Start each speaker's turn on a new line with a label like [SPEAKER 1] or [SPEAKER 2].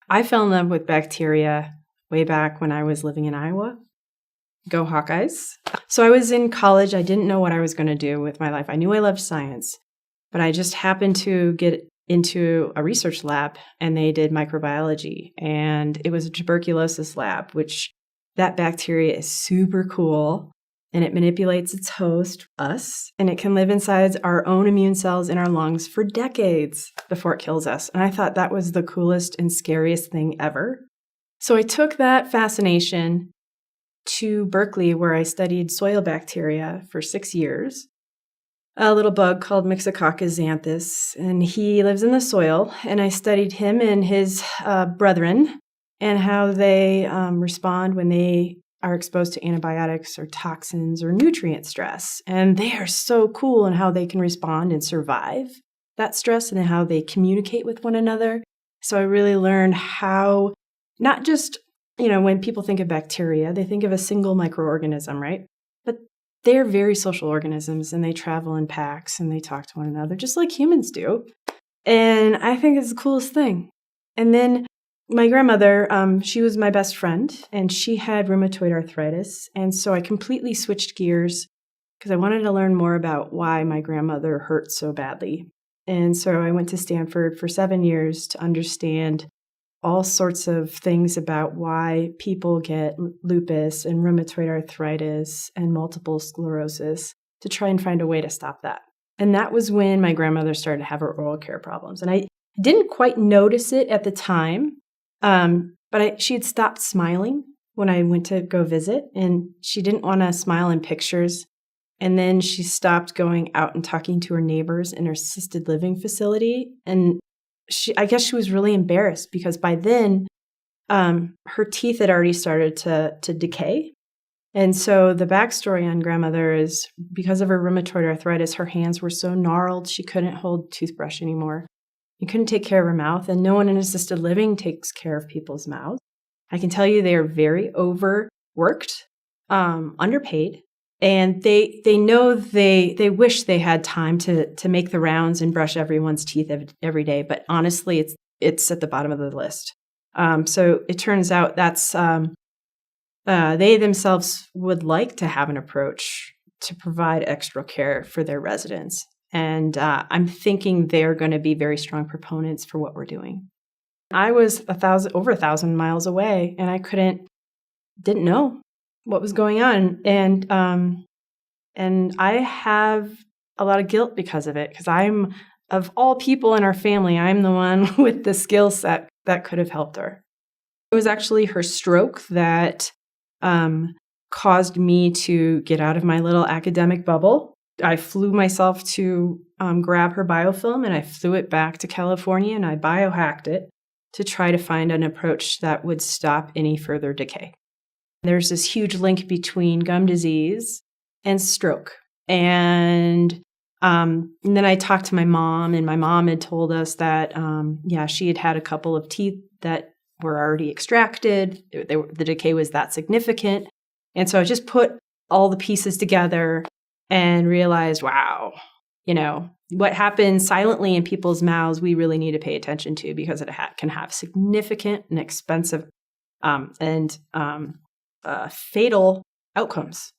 [SPEAKER 1] I fell in love with bacteria way back when I was living in Iowa. Go Hawkeyes. So I was in college. I didn't know what I was going to do with my life. I knew I loved science, but I just happened to get into a research lab and they did microbiology. And it was a tuberculosis lab, which that bacteria is super cool. And it manipulates its host, us, and it can live inside our own immune cells in our lungs for decades before it kills us. And I thought that was the coolest and scariest thing ever. So I took that fascination to Berkeley, where I studied soil bacteria for 6 years. A little bug called Myxococcus xanthus, and he lives in the soil. And I studied him and his brethren and how they respond when they are exposed to antibiotics or toxins or nutrient stress. And they are so cool in how they can respond and survive that stress and how they communicate with one another. So I really learned how, not just, when people think of bacteria, they think of a single microorganism, right? But they're very social organisms and they travel in packs and they talk to one another just like humans do. And I think it's the coolest thing. And then my grandmother, she was my best friend, and she had rheumatoid arthritis. And so I completely switched gears because I wanted to learn more about why my grandmother hurt so badly. And so I went to Stanford for 7 years to understand all sorts of things about why people get lupus and rheumatoid arthritis and multiple sclerosis to try and find a way to stop that. And that was when my grandmother started to have her oral care problems. And I didn't quite notice it at the time. But she had stopped smiling when I went to go visit, and she didn't want to smile in pictures. And then she stopped going out and talking to her neighbors in her assisted living facility. And I guess she was really embarrassed because by then, her teeth had already started to decay. And so the backstory on grandmother is because of her rheumatoid arthritis, her hands were so gnarled she couldn't hold a toothbrush anymore. You couldn't take care of her mouth, and no one in assisted living takes care of people's mouths. I can tell you they are very overworked, underpaid, and they know they wish they had time to make the rounds and brush everyone's teeth every day. But honestly, it's at the bottom of the list. So it turns out that's they themselves would like to have an approach to provide extra care for their residents. And I'm thinking they're going to be very strong proponents for what we're doing. I was over 1,000 miles away, and I didn't know what was going on. And I have a lot of guilt because of it, because I'm, of all people in our family, I'm the one with the skill set that could have helped her. It was actually her stroke that caused me to get out of my little academic bubble. I flew myself to grab her biofilm, and I flew it back to California, and I biohacked it to try to find an approach that would stop any further decay. There's this huge link between gum disease and stroke. And then I talked to my mom, and my mom had told us that, she had had a couple of teeth that were already extracted. The decay was that significant. And so I just put all the pieces together and realized, wow, what happens silently in people's mouths, we really need to pay attention to because it can have significant and expensive and fatal outcomes.